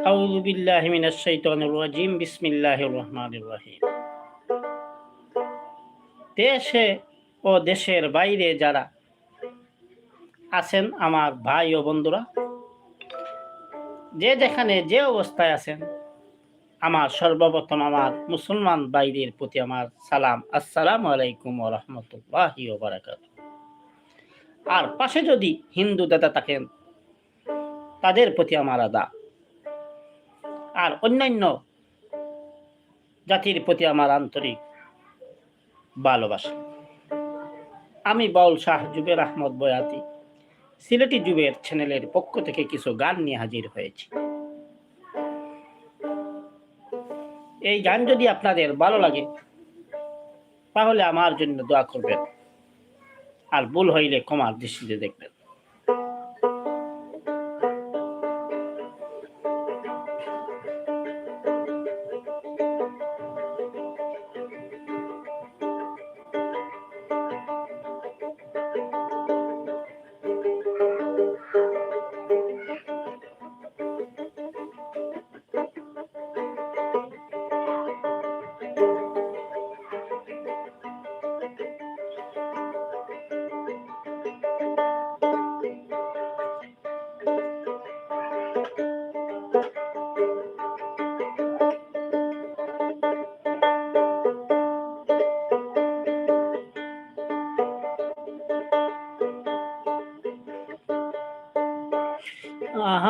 আউযু বিল্লাহি মিনাশ শাইতানির রাজিম। বিসমিল্লাহির রহমানির রহিম। দেশে ও দেশের বাইরে যারা আছেন আমার ভাই ও বন্ধুরা, যে যেখানে যে অবস্থায় আছেন, আমার সর্বপ্রথম আমার মুসলমান ভাইদের প্রতি আমার সালাম, আসসালামু আলাইকুম ওয়া রাহমাতুল্লাহি ওয়া বারাকাতুহু। আর পাশে যদি হিন্দু দাদা থাকেন, তাদের প্রতি আমার আদাব। আর অন্যান্য জাতির প্রতি আমার আন্তরিক ভালোবাসা। আমি বাউল শাহ জুবের আহমদ বয়াতি সিলেটি জুবের চ্যানেলের পক্ষ থেকে কিছু গান নিয়ে হাজির হয়েছি। এই গান যদি আপনাদের ভালো লাগে তাহলে আমার জন্য দোয়া করবেন, আর ভুল হইলে ক্ষমার দৃষ্টিতে দেখবেন।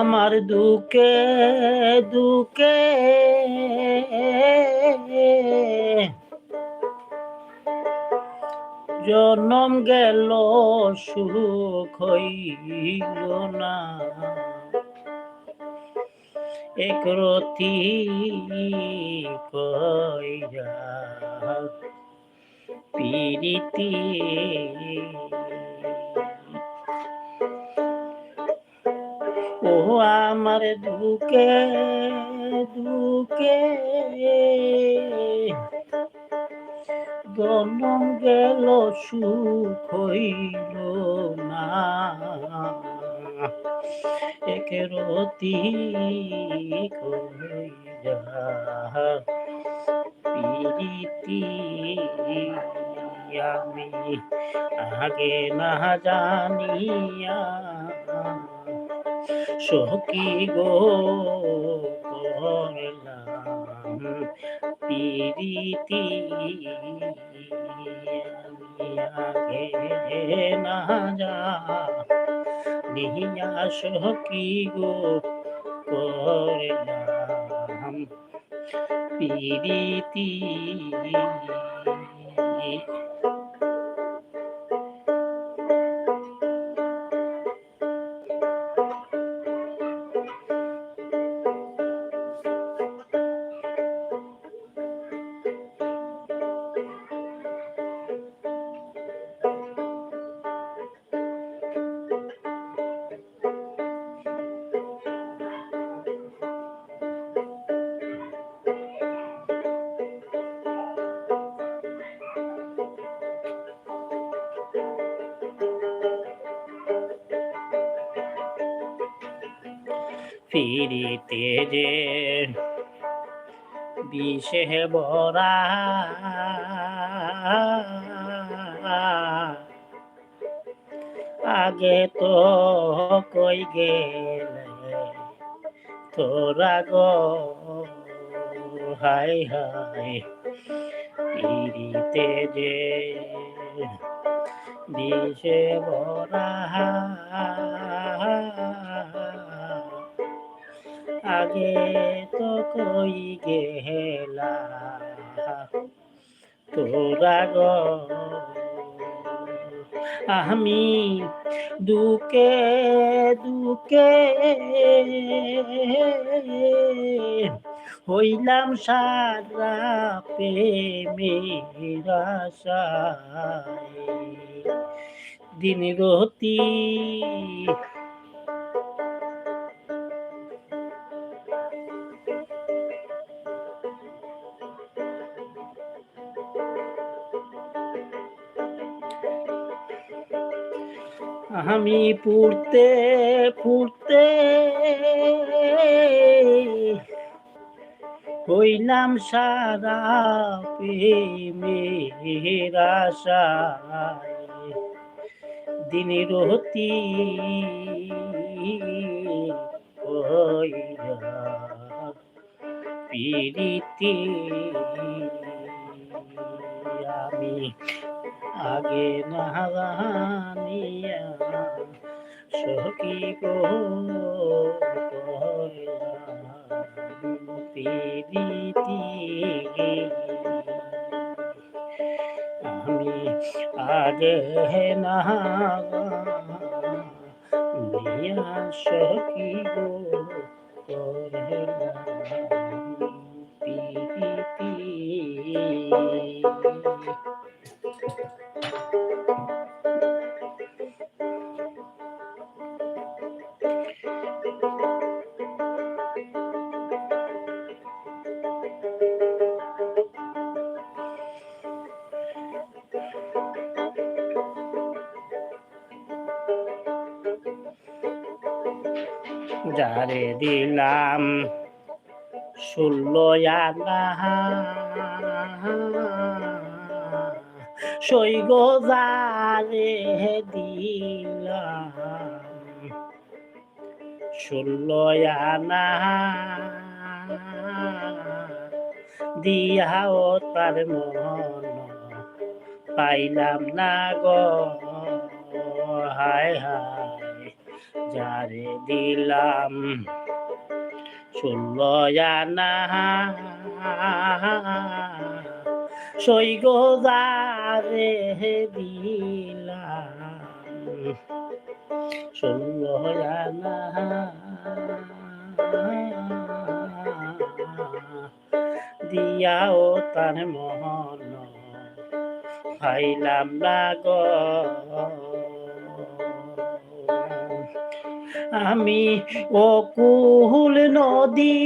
আমার দুকে দুকে জনম গেল সুখ হইল না, একরতি কইরা পিরিতি। ও আমার দুকে দুকে জনম গেল সুখ হইল না, একরতি কইরা পিরিতি। আমি আগে না জানিয়া সখী গো করলাম পিরিতি, আমি আগে না জানিয়া সখী গো করলাম পিরিতি। ফিরিতে যে বিষে ভরা আগে তো কই গেলে তোরা গো, হাই হাই ফিরিতে যে বিষে ভরা আগে তো কই গেলা তোরা গো, আমি দুকে দুকে হইলাম সারা প্রেমের আশায় দিন রতি। আমি পুড়তে পুড়তে হইলাম সারা প্রেমের আশায়, দিন রতি কইরা পিরিতি আমি আগে না জানিয়া সখী গো করলাম পিরিতি, আমি আগে না জানিয়া সখী গো করলাম পিরিতি। যারে দিলাম 16 আনা সই গো যারে দিলাম 16 আনা দিয়াও তার মন পাইলাম না গো, হায় হায় যারে দিলাম 16 আনা সই গো যারে দিলাম 16 আনা দিয়াও তার মন পাইলাম না গো, আমি অকুল নদী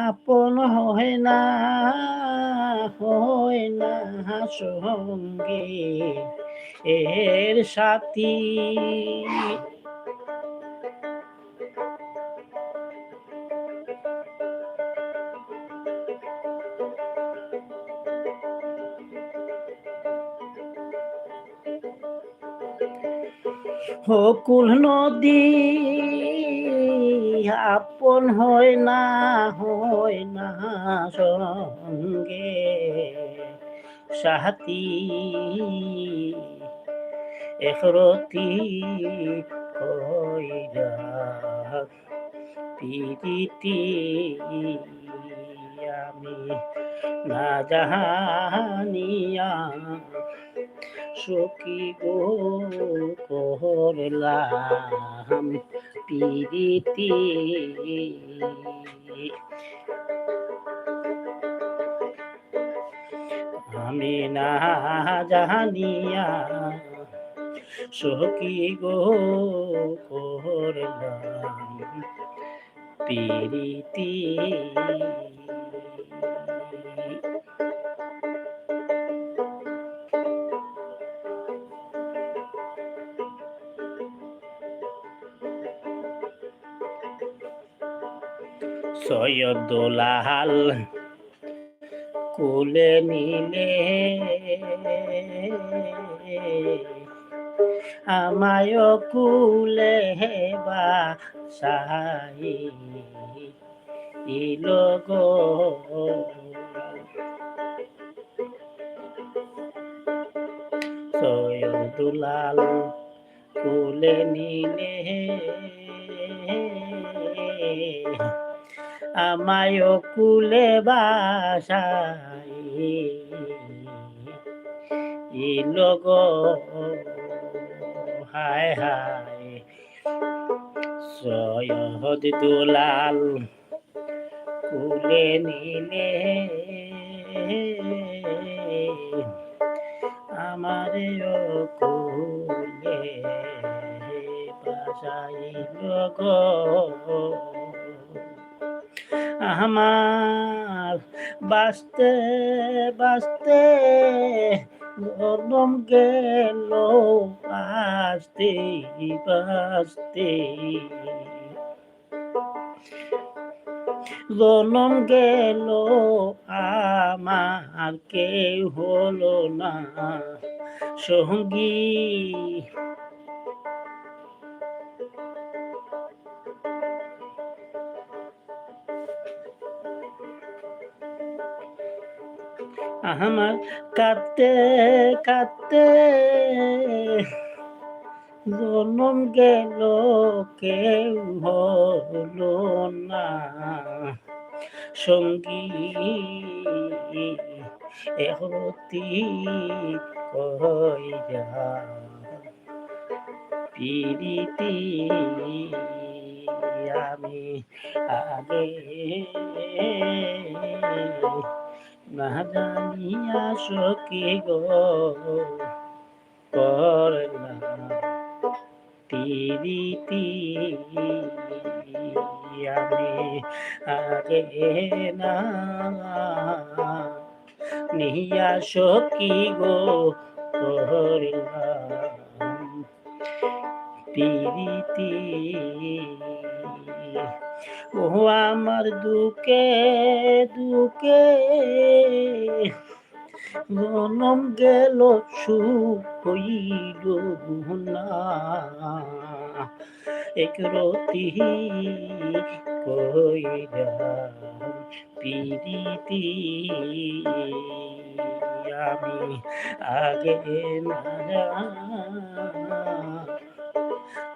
আপন হয় না সঙ্গে এর সাথী, অকুল নদী আপন হয় না সঙ্গে সাথী, একরতি কইরা পিরিতি আমি না জানিয়া সখী গো করলাম পিরিতি, আমি না জানিয়া সখী গো করলাম পিরিতি। সৈয়দুলাল কোলে নিলে আমায় কুলে বাসাই ইলো গো, সৈয়দুলাল কোলে নিলে আমায় কুলে বাসাই ইলো গো, হায় হায় সৈয়দুলাল কোলে নিলে আমারে কুলে বাসাইল গো, আমার বাঁচতে বাঁচতে জনম গেল বাঁচতে বাঁচতে জনম গেল আমার কেউ হলো না সঙ্গী আমার কাঁদতে কাঁদতে জনম গেল কেউ হলো না সঙ্গী একরতি কইরা পিরিতি আমি আগে না জানিয়া সখী গো করলাম পিরিতি আমি আগে না নিয়া সখী গো করলাম পিরিতি ও আমার দুকে দুকে জনম গেল সুখ হইল না একরতি কইরা পিরিতি আমি আগে না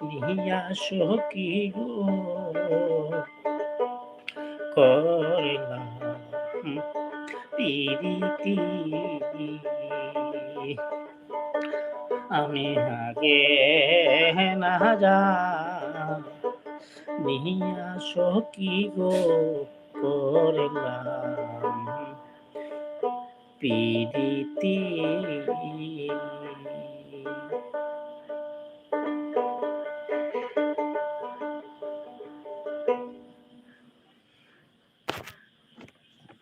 নিয়া সখী গো করলাম পিরিতি আমি আগে না যা নিয়া সখী গো করলাম পিরিতি